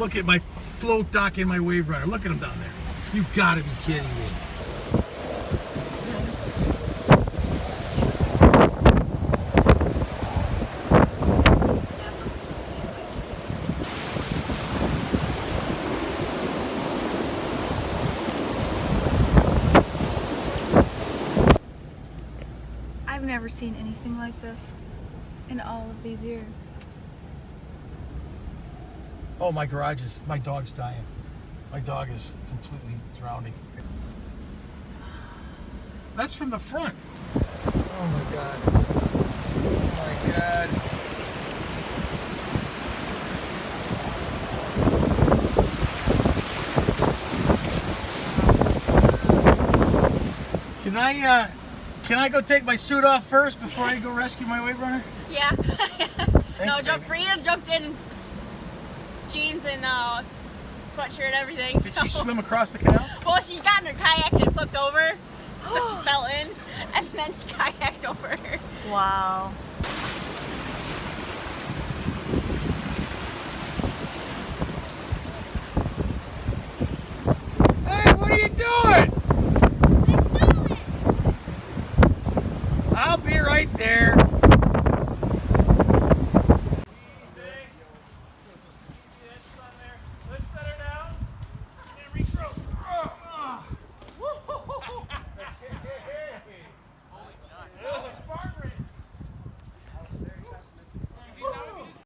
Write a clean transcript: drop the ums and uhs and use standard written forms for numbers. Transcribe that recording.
look at my float dock and my wave runner. Look at them down there. You gotta be kidding me. I've never seen anything like this in all of these years. Oh, my dog's dying. My dog is completely drowning. That's from the front. Oh my God. Oh my God. Can I go take my suit off first before I go rescue my wave runner? Yeah. Thanks, baby. Brianna jumped in jeans and sweatshirt and everything. Did she swim across the canal? Well, she got in her kayak and it flipped over, so she fell in, and then she kayaked over. Wow.